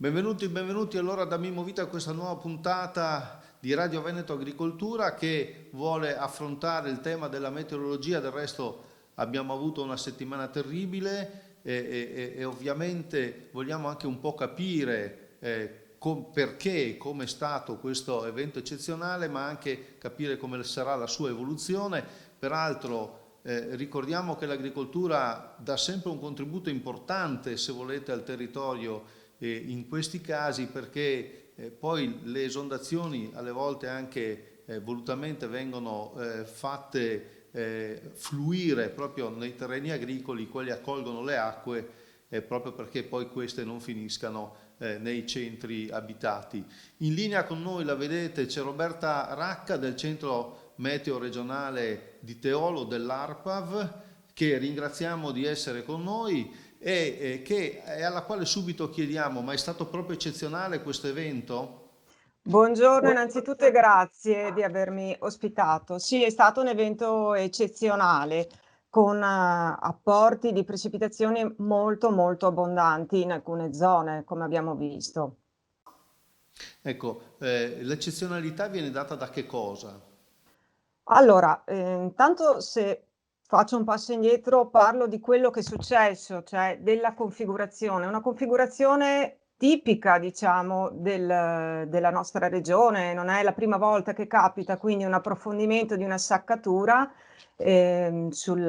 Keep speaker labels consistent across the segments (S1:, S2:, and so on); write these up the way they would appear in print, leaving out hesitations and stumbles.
S1: Benvenuti, benvenuti allora da Mimo Vita a questa nuova puntata di Radio Veneto Agricoltura che vuole affrontare il tema della meteorologia. Del resto abbiamo avuto una settimana terribile e ovviamente vogliamo anche un po' capire perché e come è stato questo evento eccezionale, ma anche capire come sarà la sua evoluzione. Peraltro ricordiamo che l'agricoltura dà sempre un contributo importante, se volete, al territorio in questi casi, perché poi le esondazioni alle volte anche volutamente vengono fatte fluire proprio nei terreni agricoli, quelli accolgono le acque proprio perché poi queste non finiscano nei centri abitati. In linea con noi, la vedete, c'è Roberta Racca del centro meteo regionale di Teolo dell'ARPAV, che ringraziamo di essere con noi e alla quale subito chiediamo: ma è stato proprio eccezionale questo evento?
S2: Buongiorno innanzitutto e grazie di avermi ospitato. Sì, è stato un evento eccezionale con apporti di precipitazioni molto abbondanti in alcune zone, come abbiamo visto.
S1: Ecco, l'eccezionalità viene data da che cosa?
S2: Allora, intanto se faccio un passo indietro parlo di quello che è successo, cioè della configurazione. Una configurazione tipica, diciamo, della nostra regione, non è la prima volta che capita, quindi un approfondimento di una saccatura sul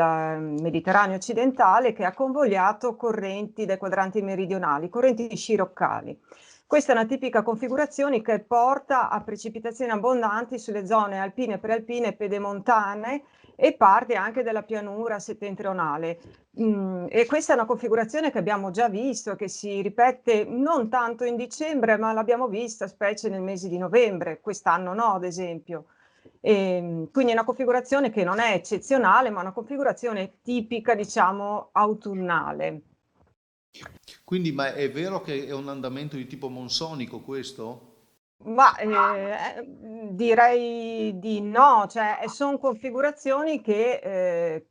S2: Mediterraneo occidentale che ha convogliato correnti dai quadranti meridionali, correnti sciroccali. Questa è una tipica configurazione che porta a precipitazioni abbondanti sulle zone alpine, prealpine e pedemontane e parte anche della pianura settentrionale. E questa è una configurazione che abbiamo già visto, che si ripete non tanto in dicembre, ma l'abbiamo vista specie nel mese di novembre, quest'anno no, ad esempio. Quindi è una configurazione che non è eccezionale, ma una configurazione tipica, diciamo, autunnale.
S1: Ma è vero che è un andamento di tipo monsonico questo?
S2: Ma direi di no, cioè sono configurazioni che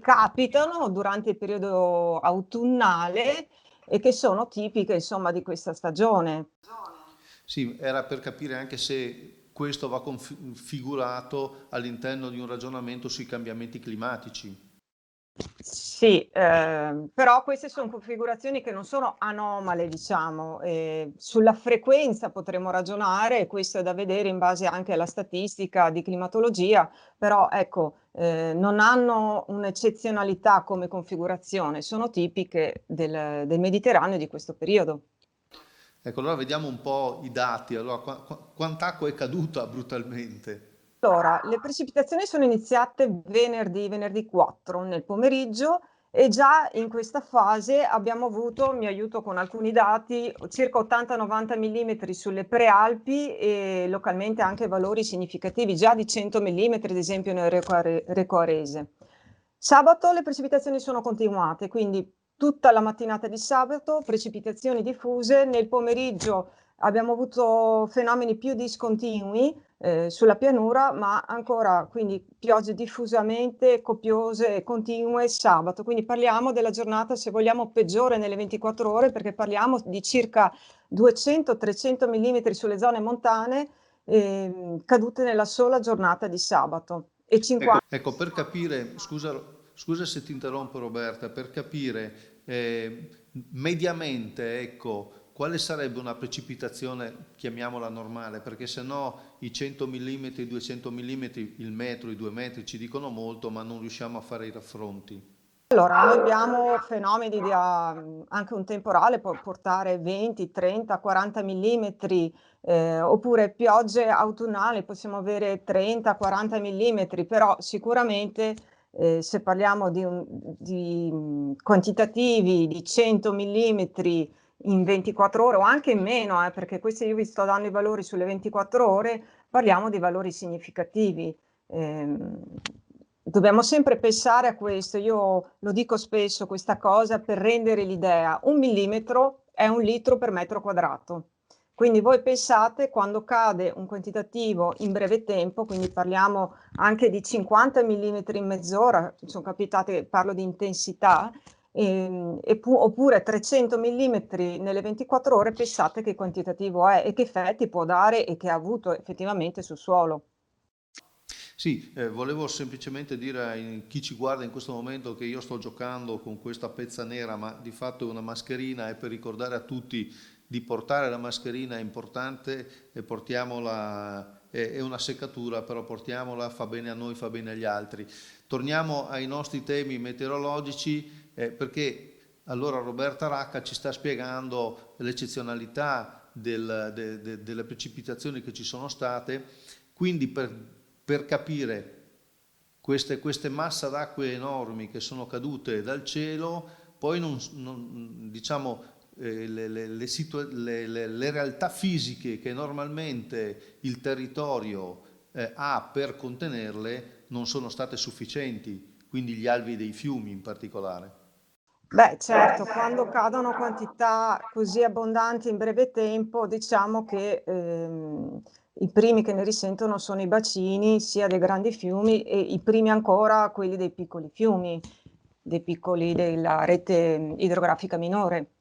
S2: capitano durante il periodo autunnale e che sono tipiche, insomma, di questa stagione.
S1: Sì, era per capire anche se questo va configurato all'interno di un ragionamento sui cambiamenti climatici.
S2: Sì, però queste sono configurazioni che non sono anomale, diciamo. Sulla frequenza potremo ragionare, questo è da vedere in base anche alla statistica di climatologia, però ecco, non hanno un'eccezionalità come configurazione, sono tipiche del Mediterraneo di questo periodo.
S1: Ecco, allora vediamo un po' i dati. Allora, quant'acqua è caduta brutalmente?
S2: Allora, le precipitazioni sono iniziate venerdì 4 nel pomeriggio e già in questa fase abbiamo avuto, mi aiuto con alcuni dati, circa 80-90 mm sulle prealpi e localmente anche valori significativi, già di 100 mm ad esempio nel Recoarese. Sabato le precipitazioni sono continuate, quindi tutta la mattinata di sabato precipitazioni diffuse, nel pomeriggio abbiamo avuto fenomeni più discontinui sulla pianura, ma ancora quindi piogge diffusamente copiose e continue sabato. Quindi parliamo della giornata, se vogliamo, peggiore nelle 24 ore, perché parliamo di circa 200-300 mm sulle zone montane cadute nella sola giornata di sabato e 50.
S1: Ecco, per capire, scusa se ti interrompo Roberta, per capire mediamente, ecco, quale sarebbe una precipitazione, chiamiamola normale, perché se no i 100 mm, i 200 mm, il metro, i 2 metri ci dicono molto, ma non riusciamo a fare i raffronti.
S2: Allora, noi abbiamo fenomeni di anche un temporale può portare 20, 30, 40 millimetri, oppure piogge autunnali possiamo avere 30, 40 millimetri, però sicuramente se parliamo di quantitativi di 100 millimetri in 24 ore o anche in meno, perché questi io vi sto dando i valori sulle 24 ore, parliamo di valori significativi. Dobbiamo sempre pensare a questo, io lo dico spesso questa cosa per rendere l'idea, 1 millimetro è 1 litro per metro quadrato. Quindi voi pensate quando cade un quantitativo in breve tempo, quindi parliamo anche di 50 millimetri in mezz'ora, sono capitate, parlo di intensità, oppure 300 millimetri nelle 24 ore, pensate che quantitativo è e che effetti può dare e che ha avuto effettivamente sul suolo.
S1: Sì, volevo semplicemente dire a chi ci guarda in questo momento che io sto giocando con questa pezza nera, ma di fatto è una mascherina, e per ricordare a tutti di portare la mascherina è importante, e portiamola, è una seccatura, però portiamola, fa bene a noi, fa bene agli altri. Torniamo ai nostri temi meteorologici, perché allora Roberta Racca ci sta spiegando l'eccezionalità delle precipitazioni che ci sono state, quindi per capire queste masse d'acque enormi che sono cadute dal cielo, poi diciamo, le realtà fisiche che normalmente il territorio ha per contenerle non sono state sufficienti, quindi gli alvei dei fiumi in particolare.
S2: Beh, certo, quando cadono quantità così abbondanti in breve tempo, diciamo che i primi che ne risentono sono i bacini, sia dei grandi fiumi, e i primi ancora quelli dei piccoli fiumi, della rete idrografica minore.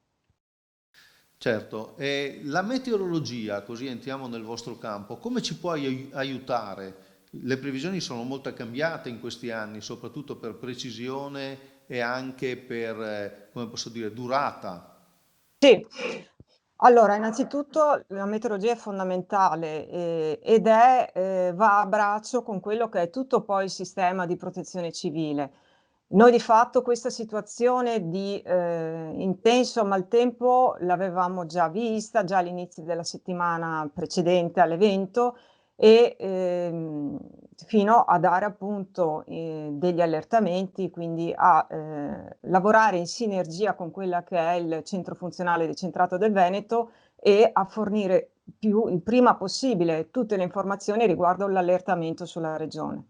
S1: Certo, e la meteorologia, così entriamo nel vostro campo, come ci può aiutare? Le previsioni sono molto cambiate in questi anni, soprattutto per precisione e anche per, come posso dire, durata.
S2: Sì, allora innanzitutto la meteorologia è fondamentale, va a braccio con quello che è tutto poi il sistema di protezione civile. Noi di fatto questa situazione di intenso maltempo l'avevamo già vista già all'inizio della settimana precedente all'evento, e fino a dare appunto degli allertamenti, quindi a lavorare in sinergia con quella che è il centro funzionale decentrato del Veneto, e a fornire il prima possibile tutte le informazioni riguardo l'allertamento sulla regione.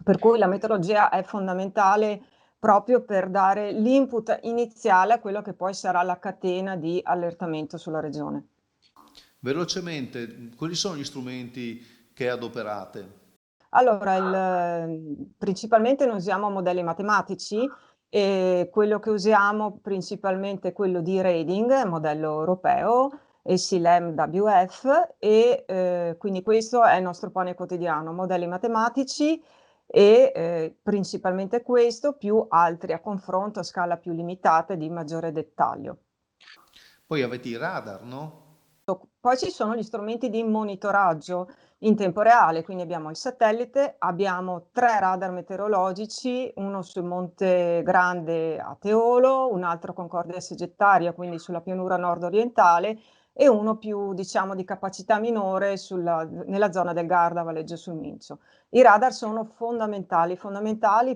S2: Per cui la meteorologia è fondamentale proprio per dare l'input iniziale a quello che poi sarà la catena di allertamento sulla regione.
S1: Velocemente, quali sono gli strumenti che adoperate?
S2: Allora, principalmente noi usiamo modelli matematici, e quello che usiamo principalmente è quello di Rading, modello europeo, e SILEM WF, e quindi questo è il nostro pane quotidiano, modelli matematici, e principalmente questo, più altri a confronto a scala più limitata e di maggiore dettaglio.
S1: Poi avete i radar, no?
S2: Poi ci sono gli strumenti di monitoraggio in tempo reale, quindi abbiamo il satellite, abbiamo 3 radar meteorologici, uno sul Monte Grande a Teolo, un altro a Concordia Segettaria, quindi sulla pianura nord-orientale, e uno più, diciamo, di capacità minore nella zona del Garda, Valeggio sul Mincio. I radar sono fondamentali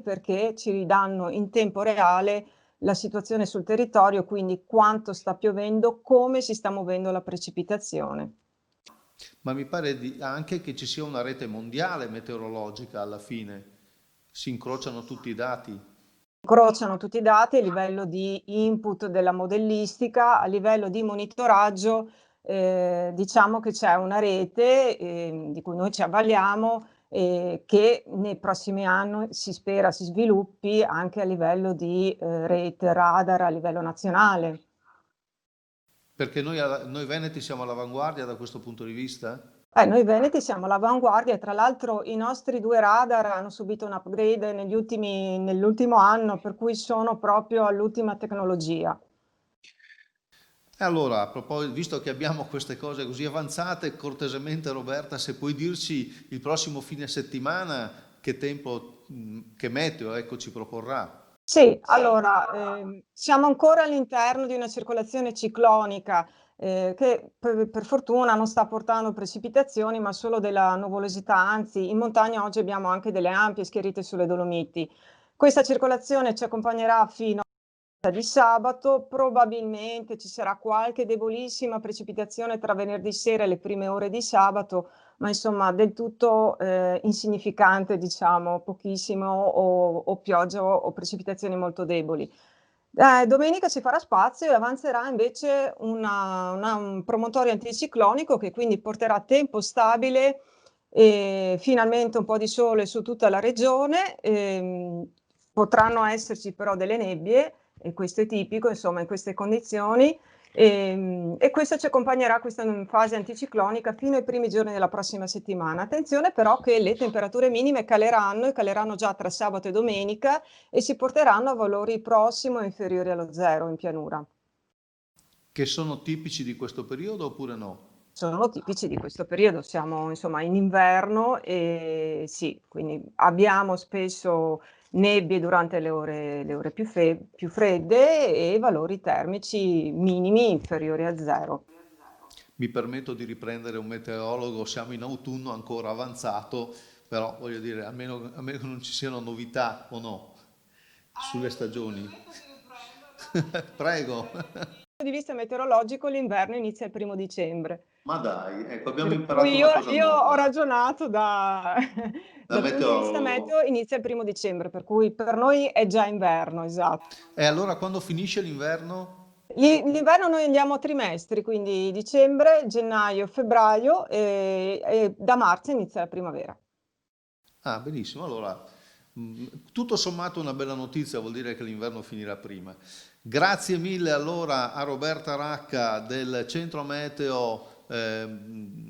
S2: perché ci danno in tempo reale la situazione sul territorio, quindi quanto sta piovendo, come si sta muovendo la precipitazione.
S1: Ma mi pare anche che ci sia una rete mondiale meteorologica alla fine, si incrociano tutti i dati.
S2: Incrociano tutti i dati a livello di input della modellistica, a livello di monitoraggio, diciamo che c'è una rete di cui noi ci avvaliamo, che nei prossimi anni si spera si sviluppi anche a livello di rete radar a livello nazionale.
S1: Perché noi veneti siamo all'avanguardia da questo punto di vista?
S2: Noi veneti siamo all'avanguardia, e tra l'altro i nostri 2 radar hanno subito un upgrade nell'ultimo anno, per cui sono proprio all'ultima tecnologia.
S1: E allora, a proposito, visto che abbiamo queste cose così avanzate, cortesemente Roberta, se puoi dirci il prossimo fine settimana che tempo, che meteo, ecco, ci proporrà.
S2: Sì, allora, siamo ancora all'interno di una circolazione ciclonica, che per fortuna non sta portando precipitazioni, ma solo della nuvolosità, anzi in montagna oggi abbiamo anche delle ampie schiarite sulle Dolomiti. Questa circolazione ci accompagnerà fino di sabato, probabilmente ci sarà qualche debolissima precipitazione tra venerdì sera e le prime ore di sabato, ma insomma del tutto insignificante, diciamo, pochissimo, o pioggia o precipitazioni molto deboli. Domenica ci farà spazio e avanzerà invece un promontorio anticiclonico, che quindi porterà tempo stabile e finalmente un po' di sole su tutta la regione. Potranno esserci però delle nebbie, e questo è tipico, insomma, in queste condizioni. E questo ci accompagnerà, questa fase anticiclonica, fino ai primi giorni della prossima settimana. Attenzione però che le temperature minime caleranno, e caleranno già tra sabato e domenica, e si porteranno a valori prossimi o inferiori allo zero in pianura.
S1: Che sono tipici di questo periodo oppure no?
S2: Sono tipici di questo periodo, siamo insomma in inverno e sì, quindi abbiamo spesso nebbie durante le ore più fredde e valori termici minimi inferiori a zero.
S1: Mi permetto di riprendere un meteorologo, siamo in autunno ancora avanzato, però voglio dire, almeno che non ci siano novità o no sulle stagioni. Prego.
S2: Dal punto di vista meteorologico l'inverno inizia il 1° dicembre,
S1: Ma dai, ecco, abbiamo
S2: per cui
S1: imparato
S2: io,
S1: una cosa
S2: io ho
S1: nuova.
S2: ragionato
S1: Da
S2: dal punto di vista
S1: meteorologo.
S2: meteo, inizia il 1° dicembre, per cui per noi è già inverno, esatto.
S1: E allora quando finisce l'inverno?
S2: L'inverno noi andiamo a trimestri, quindi dicembre, gennaio, febbraio e da marzo inizia la primavera.
S1: Ah, benissimo. Allora, tutto sommato una bella notizia, vuol dire che l'inverno finirà prima. Grazie mille allora a Roberta Racca del centro meteo,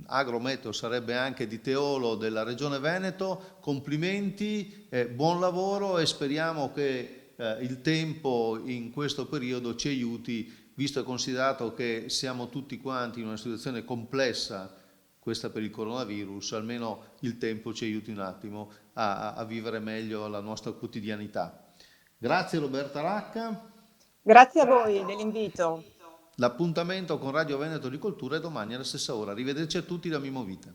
S1: agrometeo sarebbe anche di Teolo della Regione Veneto. Complimenti, buon lavoro e speriamo che il tempo in questo periodo ci aiuti, visto e considerato che siamo tutti quanti in una situazione complessa, questa per il coronavirus, almeno il tempo ci aiuti un attimo a vivere meglio la nostra quotidianità. Grazie Roberta Racca.
S2: Grazie a voi dell'invito.
S1: L'appuntamento con Radio Veneto di Cultura è domani alla stessa ora. Arrivederci a tutti da Mimo Vita.